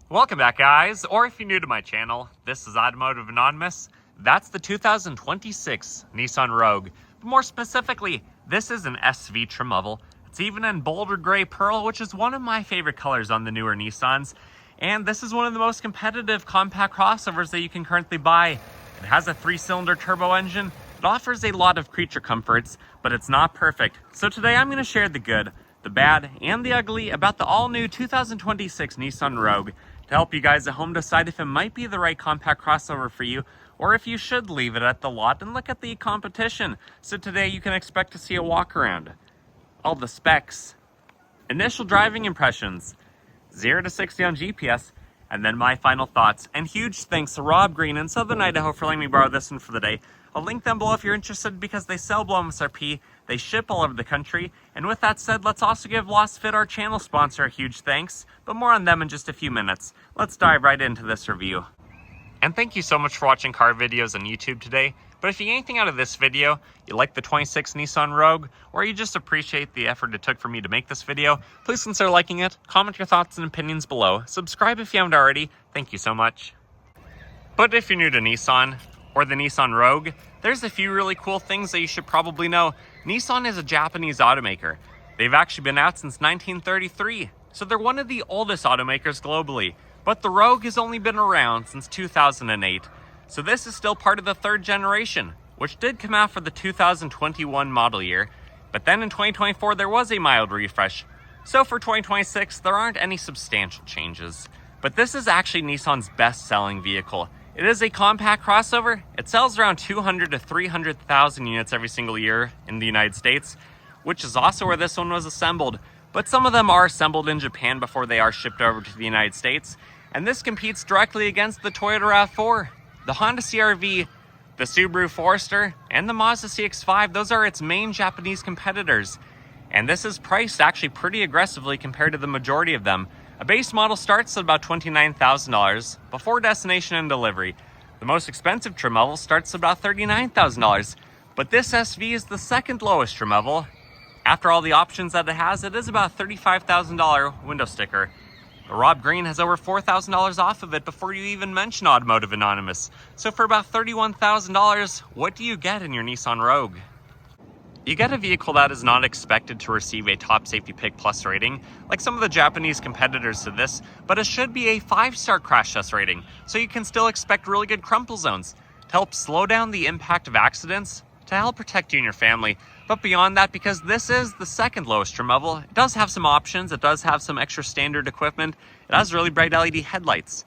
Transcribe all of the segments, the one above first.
Welcome back, guys, or if you're new to my channel, this is Automotive Anonymous. That's the 2026 Nissan Rogue. But more specifically, this is an SV trim level. It's even in bolder gray pearl, which is one of my favorite colors on the newer Nissans. And this is one of the most competitive compact crossovers that you can currently buy. It has a 3-cylinder turbo engine. It offers a lot of creature comforts, but it's not perfect. So today I'm going to share the good, the bad, and the ugly about the all-new 2026 Nissan Rogue, to help you guys at home decide if it might be the right compact crossover for you, or if you should leave it at the lot and look at the competition. So today you can expect to see a walk around, all the specs, initial driving impressions, 0 to 60 on GPS, and then my final thoughts. And huge thanks to Rob Green in Southern Idaho for letting me borrow this one for the day. I'll link them below if you're interested because they sell below MSRP, they ship all over the country. And with that said, let's also give Lasfit, our channel sponsor, a huge thanks, but more on them in just a few minutes. Let's dive right into this review. And thank you so much for watching car videos on YouTube today. But if you get anything out of this video, you like the 26 Nissan Rogue, or you just appreciate the effort it took for me to make this video, please consider liking it, comment your thoughts and opinions below, subscribe if you haven't already. Thank you so much. But if you're new to Nissan, or the Nissan Rogue, there's a few really cool things that you should probably know. Nissan is a Japanese automaker. They've actually been out since 1933, so they're one of the oldest automakers globally. But the Rogue has only been around since 2008, so this is still part of the third generation, which did come out for the 2021 model year. But then in 2024, there was a mild refresh. So for 2026, there aren't any substantial changes. But this is actually Nissan's best-selling vehicle. It is a compact crossover. It sells around 200 to 300,000 units every single year in the United States, which is also where this one was assembled. But some of them are assembled in Japan before they are shipped over to the United States. And this competes directly against the Toyota RAV4, the Honda CR-V, the Subaru Forester, and the Mazda CX-5. Those are its main Japanese competitors. And this is priced actually pretty aggressively compared to the majority of them. A base model starts at about $29,000 before destination and delivery. The most expensive trim level starts at about $39,000. But this SV is the second lowest trim level. After all the options that it has, it is about a $35,000 window sticker. Rob Green has over $4,000 off of it before you even mention Automotive Anonymous. So for about $31,000, what do you get in your Nissan Rogue? You get a vehicle that is not expected to receive a top safety pick plus rating, like some of the Japanese competitors to this, but it should be a 5-star crash test rating, so you can still expect really good crumple zones to help slow down the impact of accidents, to help protect you and your family. But beyond that, because this is the second lowest trim level, it does have some options. It does have some extra standard equipment. It has really bright LED headlights.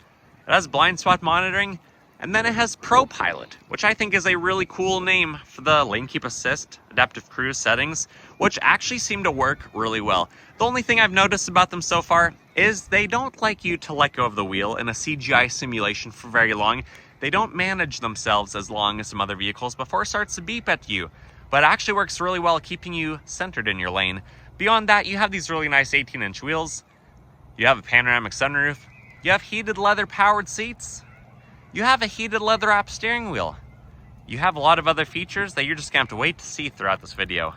It has blind spot monitoring. And then it has Pro Pilot, which I think is a really cool name for the lane keep assist, adaptive cruise settings, which actually seem to work really well. The only thing I've noticed about them so far is they don't like you to let go of the wheel in a CGI simulation for very long. They don't manage themselves as long as some other vehicles before it starts to beep at you, but it actually works really well keeping you centered in your lane. Beyond that, you have these really nice 18-inch wheels. You have a panoramic sunroof. You have heated leather powered seats. You have a heated leather wrap steering wheel. You have a lot of other features that you're just gonna have to wait to see throughout this video.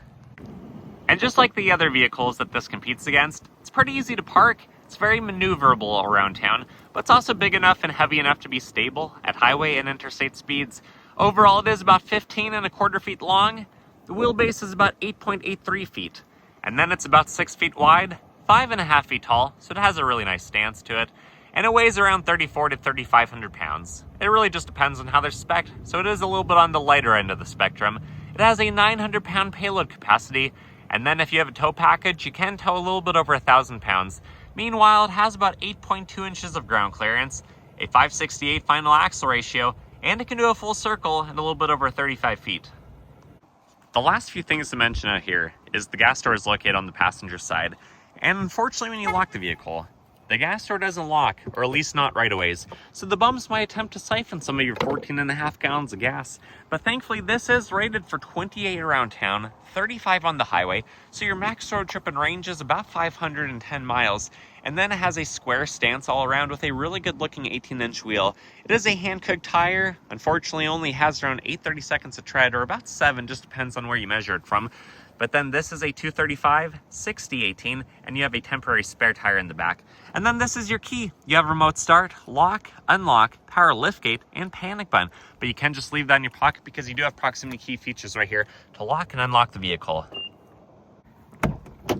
And just like the other vehicles that this competes against, it's pretty easy to park. It's very maneuverable around town, but it's also big enough and heavy enough to be stable at highway and interstate speeds. Overall, it is about 15.25 feet long. The wheelbase is about 8.83 feet. And then it's about 6 feet wide, 5.5 feet tall, so it has a really nice stance to it. And it weighs around 3,400 to 3,500 pounds. It really just depends on how they're spec'd, so it is a little bit on the lighter end of the spectrum. It has a 900-pound payload capacity, and then if you have a tow package, you can tow a little bit over 1,000 pounds. Meanwhile, it has about 8.2 inches of ground clearance, a 568 final axle ratio, and it can do a full circle in a little bit over 35 feet. The last few things to mention out here is the gas door is located on the passenger side, and unfortunately when you lock the vehicle, the gas door doesn't lock, or at least not right away, so the bums might attempt to siphon some of your 14.5 gallons of gas. But thankfully this is rated for 28 around town, 35 on the highway, so your max road trip and range is about 510 miles. And then it has a square stance all around with a really good looking 18-inch wheel. It is a hand-cooked tire, unfortunately only has around 8/32 of tread, or about 7, just depends on where you measure it from. But then this is a 235, 60/18, and you have a temporary spare tire in the back. And then this is your key. You have remote start, lock, unlock, power liftgate, and panic button. But you can just leave that in your pocket because you do have proximity key features right here to lock and unlock the vehicle.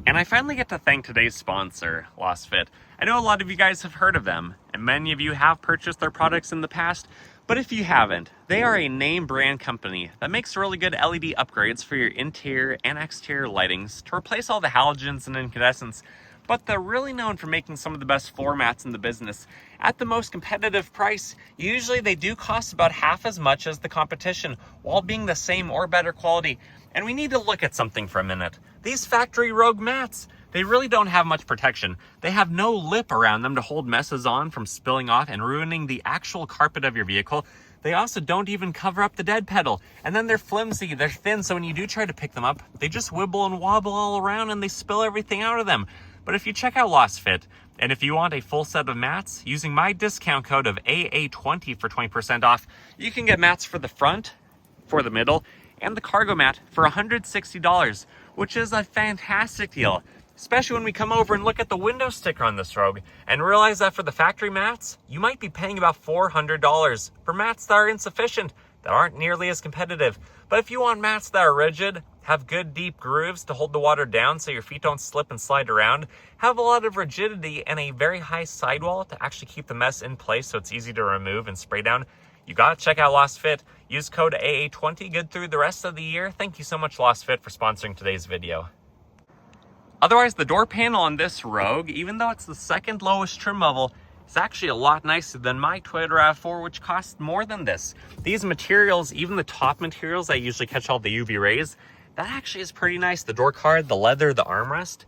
And I finally get to thank today's sponsor, Lasfit. I know a lot of you guys have heard of them, and many of you have purchased their products in the past, but if you haven't, they are a name brand company that makes really good LED upgrades for your interior and exterior lightings to replace all the halogens and incandescents, but they're really known for making some of the best floor mats in the business at the most competitive price. Usually they do cost about half as much as the competition while being the same or better quality. And we need to look at something for a minute. These factory Rogue mats, they really don't have much protection. They have no lip around them to hold messes on from spilling off and ruining the actual carpet of your vehicle. They also don't even cover up the dead pedal. And then they're flimsy, they're thin, so when you do try to pick them up, they just wibble and wobble all around and they spill everything out of them. But if you check out Lasfit, and if you want a full set of mats, using my discount code of AA20 for 20% off, you can get mats for the front, for the middle, and the cargo mat for $160, which is a fantastic deal. Especially when we come over and look at the window sticker on this Rogue and realize that for the factory mats, you might be paying about $400 for mats that are insufficient, that aren't nearly as competitive. But if you want mats that are rigid, have good deep grooves to hold the water down so your feet don't slip and slide around, have a lot of rigidity and a very high sidewall to actually keep the mess in place so it's easy to remove and spray down, you gotta check out Lasfit. Use code AA20 good through the rest of the year. Thank you so much, Lasfit, for sponsoring today's video. Otherwise, the door panel on this Rogue, even though it's the second lowest trim level, is actually a lot nicer than my Toyota RAV4, which costs more than this. These materials, even the top materials that usually catch all the UV rays, that actually is pretty nice. The door card, the leather, the armrest.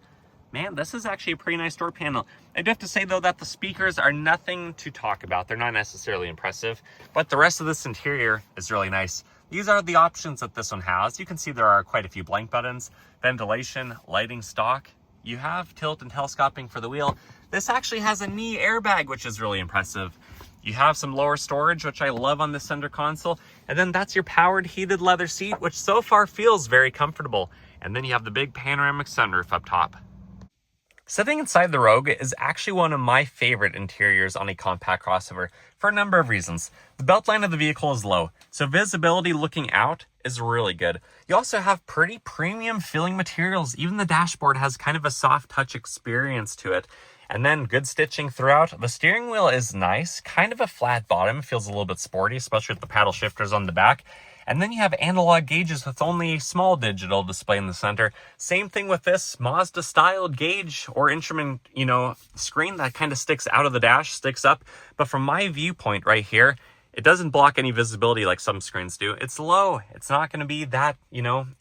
Man, this is actually a pretty nice door panel. I do have to say, though, that the speakers are nothing to talk about. They're not necessarily impressive, but the rest of this interior is really nice. These are the options that this one has. You can see there are quite a few blank buttons, ventilation, lighting stock. You have tilt and telescoping for the wheel. This actually has a knee airbag, which is really impressive. You have some lower storage, which I love on the center console. And then that's your powered heated leather seat, which so far feels very comfortable. And then you have the big panoramic sunroof up top. Sitting inside the Rogue is actually one of my favorite interiors on a compact crossover for a number of reasons. The beltline of the vehicle is low, so visibility looking out is really good. You also have pretty premium feeling materials. Even the dashboard has kind of a soft touch experience to it. And then good stitching throughout. The steering wheel is nice, kind of a flat bottom, feels a little bit sporty, especially with the paddle shifters on the back. And then you have analog gauges with only a small digital display in the center. Same thing with this Mazda styled gauge or instrument, screen that kind of sticks out of the dash, sticks up. But from my viewpoint right here, it doesn't block any visibility like some screens do. It's low. It's not going to be that,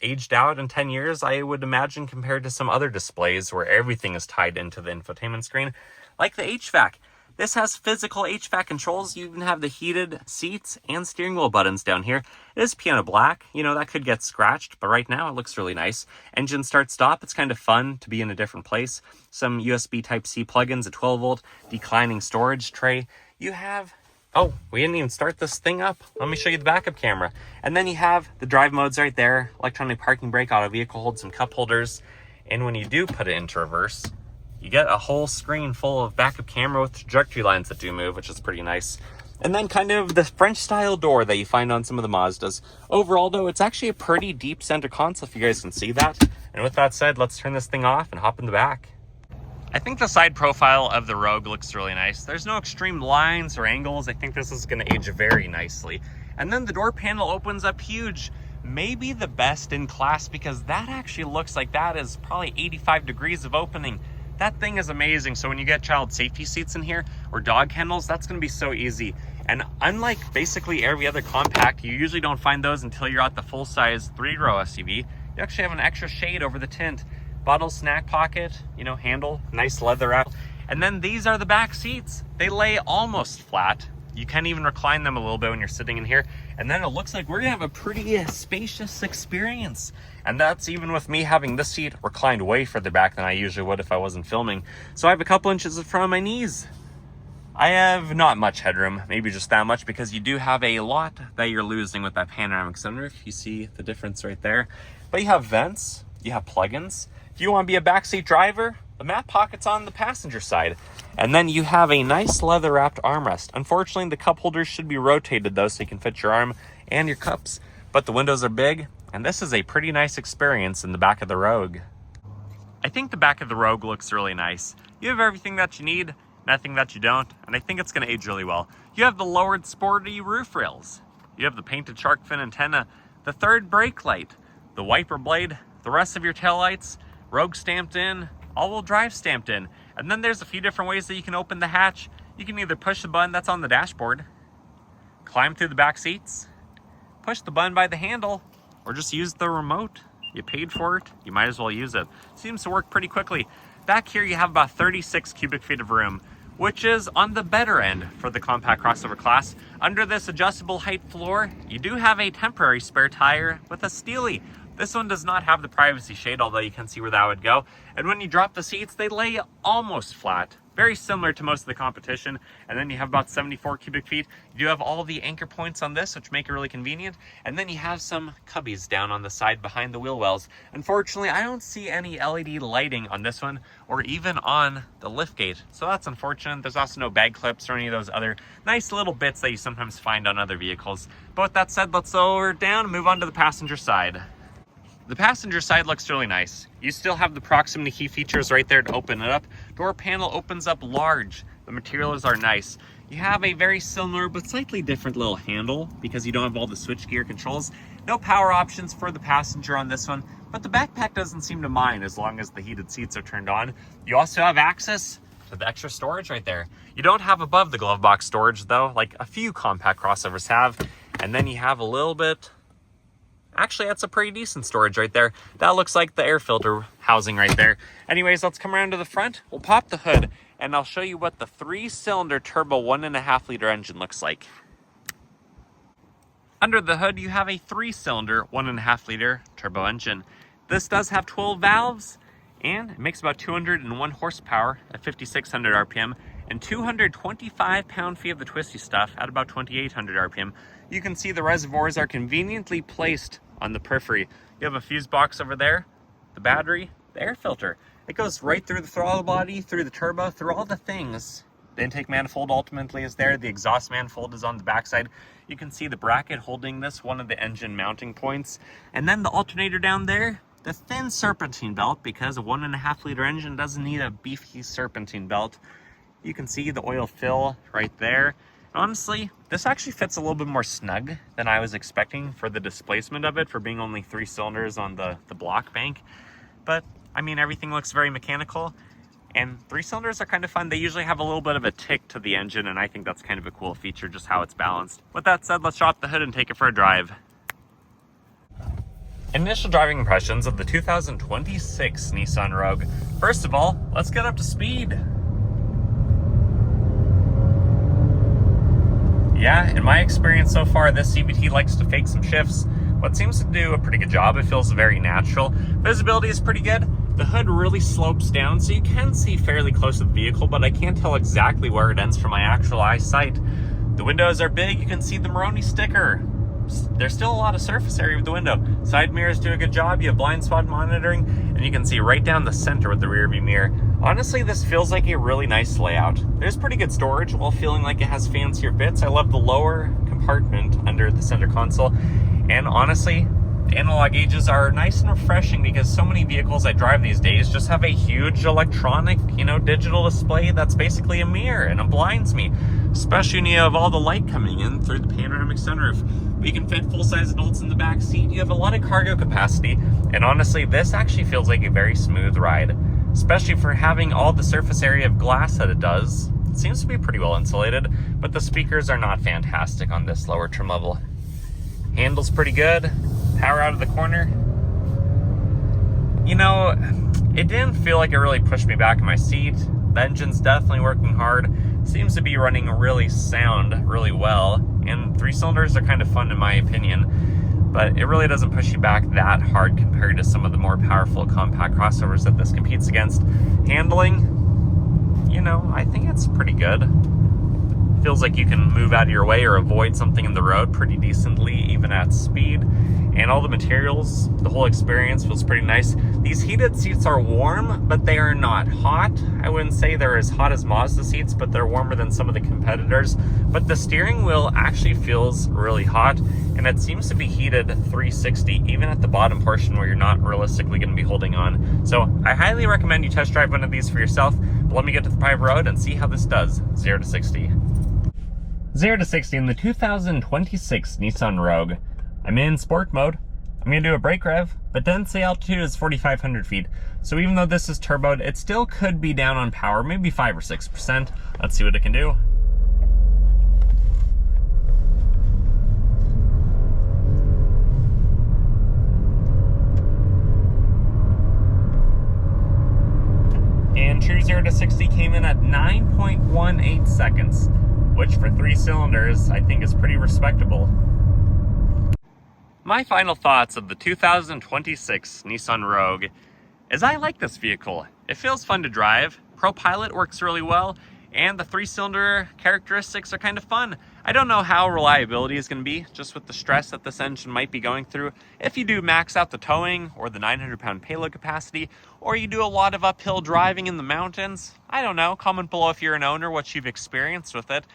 aged out in 10 years, I would imagine, compared to some other displays where everything is tied into the infotainment screen, like the HVAC. This has physical HVAC controls. You even have the heated seats and steering wheel buttons down here. It is piano black. That could get scratched, but right now it looks really nice. Engine start stop. It's kind of fun to be in a different place. Some USB Type-C plugins, a 12-volt declining storage tray. You have... Oh, we didn't even start this thing up. Let me show you the backup camera. And then you have the drive modes right there. Electronic parking brake, auto vehicle hold, some cup holders. And when you do put it into reverse, you get a whole screen full of backup camera with trajectory lines that do move, which is pretty nice. And then kind of the French style door that you find on some of the Mazdas. Overall, though, it's actually a pretty deep center console, if you guys can see that. And with that said, let's turn this thing off and hop in the back. I think the side profile of the Rogue looks really nice. There's no extreme lines or angles. I think this is going to age very nicely. And then the door panel opens up huge. Maybe the best in class, because that actually looks like that is probably 85 degrees of opening. That thing is amazing. So when you get child safety seats in here or dog kennels, that's going to be so easy. And unlike basically every other compact, you usually don't find those until you're at the full-size 3-row SUV. You actually have an extra shade over the tint. Bottle snack pocket, handle, nice leather wrap. And then these are the back seats. They lay almost flat. You can even recline them a little bit when you're sitting in here. And then it looks like we're gonna have a pretty spacious experience. And that's even with me having this seat reclined way further back than I usually would if I wasn't filming. So I have a couple inches in front of my knees. I have not much headroom, maybe just that much, because you do have a lot that you're losing with that panoramic sunroof. You see the difference right there. But you have vents. You have plugins. If you want to be a backseat driver, the map pocket's on the passenger side. And then you have a nice leather-wrapped armrest. Unfortunately, the cup holders should be rotated, though, so you can fit your arm and your cups. But the windows are big, and this is a pretty nice experience in the back of the Rogue. I think the back of the Rogue looks really nice. You have everything that you need, nothing that you don't, and I think it's going to age really well. You have the lowered sporty roof rails. You have the painted shark fin antenna, the third brake light, the wiper blade, the rest of your taillights, Rogue stamped in, all-wheel drive stamped in. And then there's a few different ways that you can open the hatch. You can either push the button that's on the dashboard, climb through the back seats, push the button by the handle, or just use the remote. You paid for it, you might as well use it. Seems to work pretty quickly. Back here you have about 36 cubic feet of room, which is on the better end for the compact crossover class. Under this adjustable height floor, you do have a temporary spare tire with a steely. This one does not have the privacy shade, although you can see where that would go. And when you drop the seats, they lay almost flat. Very similar to most of the competition. And then you have about 74 cubic feet. You do have all the anchor points on this, which make it really convenient. And then you have some cubbies down on the side behind the wheel wells. Unfortunately, I don't see any LED lighting on this one or even on the liftgate. So that's unfortunate. There's also no bag clips or any of those other nice little bits that you sometimes find on other vehicles. But with that said, let's lower it down and move on to the passenger side. The passenger side looks really nice. You still have the proximity key features right there to open it up. Door panel opens up large. The materials are nice. You have a very similar but slightly different little handle because you don't have all the switchgear controls. No power options for the passenger on this one, but the backpack doesn't seem to mind as long as the heated seats are turned on. You also have access to the extra storage right there. You don't have above the glove box storage though, like a few compact crossovers have. And then you have a little bit. Actually, that's a pretty decent storage right there. That looks like the air filter housing right there. Anyways, let's come around to the front. We'll pop the hood, and I'll show you what the 3-cylinder turbo 1.5-liter engine looks like. Under the hood, you have a 3-cylinder 1.5-liter turbo engine. This does have 12 valves, and it makes about 201 horsepower at 5,600 RPM, and 225 pound-feet of the twisty stuff at about 2,800 RPM. You can see the reservoirs are conveniently placed on the periphery. You have a fuse box over there, the battery, the air filter. It goes right through the throttle body, through the turbo, through all the things. The intake manifold ultimately is there. The exhaust manifold is on the backside. You can see the bracket holding this, one of the engine mounting points. And then the alternator down there, the thin serpentine belt, because a 1.5-liter engine doesn't need a beefy serpentine belt. You can see the oil fill right there. Honestly, this actually fits a little bit more snug than I was expecting for the displacement of it, for being only 3 cylinders on the block bank. But, I mean, everything looks very mechanical, and 3 cylinders are kind of fun. They usually have a little bit of a tick to the engine, and I think that's kind of a cool feature, just how it's balanced. With that said, let's drop the hood and take it for a drive. Initial driving impressions of the 2026 Nissan Rogue. First of all, let's get up to speed. Yeah, in my experience so far, this CVT likes to fake some shifts, but seems to do a pretty good job. It feels very natural. Visibility is pretty good. The hood really slopes down, so you can see fairly close to the vehicle, but I can't tell exactly where it ends from my actual eyesight. The windows are big. You can see the Maroni sticker. There's still a lot of surface area with the window. Side mirrors do a good job. You have blind spot monitoring, and you can see right down the center with the rear view mirror. Honestly, this feels like a really nice layout. There's pretty good storage while feeling like it has fancier bits. I love the lower compartment under the center console. And honestly, the analog gauges are nice and refreshing because so many vehicles I drive these days just have a huge electronic, digital display that's basically a mirror, and it blinds me. Especially when you have all the light coming in through the panoramic sunroof. But you can fit full-size adults in the back seat. You have a lot of cargo capacity. And honestly, this actually feels like a very smooth ride. Especially for having all the surface area of glass that it does. It seems to be pretty well insulated, but the speakers are not fantastic on this lower trim level. Handle's pretty good. Power out of the corner. It didn't feel like it really pushed me back in my seat. The engine's definitely working hard. Seems to be running really sound, really well. And 3 cylinders are kind of fun in my opinion. But it really doesn't push you back that hard compared to some of the more powerful compact crossovers that this competes against. Handling, I think it's pretty good. Feels like you can move out of your way or avoid something in the road pretty decently, even at speed. And all the materials, the whole experience feels pretty nice. These heated seats are warm, but they are not hot. I wouldn't say they're as hot as Mazda seats, but they're warmer than some of the competitors. But the steering wheel actually feels really hot, and it seems to be heated 360, even at the bottom portion where you're not realistically going to be holding on. So I highly recommend you test drive one of these for yourself. But let me get to the private road and see how this does 0 to 60. 0 to 60 in the 2026 Nissan Rogue. I'm in sport mode. I'm going to do a brake rev, but density altitude is 4,500 feet. So even though this is turboed, it still could be down on power, maybe 5 or 6%. Let's see what it can do. And true 0 to 60 came in at 9.18 seconds, which for 3 cylinders, I think is pretty respectable. My final thoughts of the 2026 Nissan Rogue is I like this vehicle. It feels fun to drive, ProPilot works really well, and the 3-cylinder characteristics are kind of fun. I don't know how reliability is going to be, just with the stress that this engine might be going through. If you do max out the towing, or the 900-pound payload capacity, or you do a lot of uphill driving in the mountains, I don't know, comment below if you're an owner what you've experienced with it.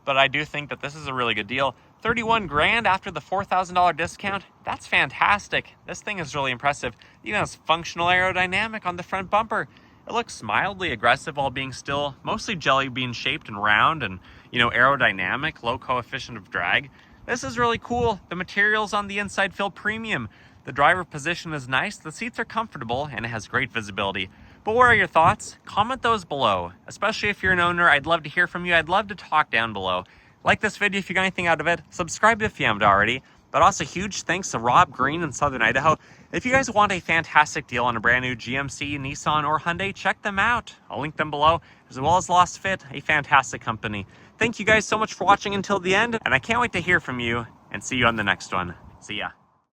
But I do think that this is a really good deal. 31 grand after the $4,000 discount, that's fantastic. This thing is really impressive. It even has functional aerodynamic on the front bumper. It looks mildly aggressive while being still mostly jelly bean shaped and round and, aerodynamic, low coefficient of drag. This is really cool. The materials on the inside feel premium. The driver position is nice, the seats are comfortable, and it has great visibility. But what are your thoughts? Comment those below. Especially if you're an owner, I'd love to hear from you. I'd love to talk down below. Like this video if you got anything out of it. Subscribe if you haven't already. But also huge thanks to Rob Green in Southern Idaho. If you guys want a fantastic deal on a brand new GMC, Nissan, or Hyundai, check them out. I'll link them below, as well as Lasfit, a fantastic company. Thank you guys so much for watching until the end, and I can't wait to hear from you and see you on the next one. See ya.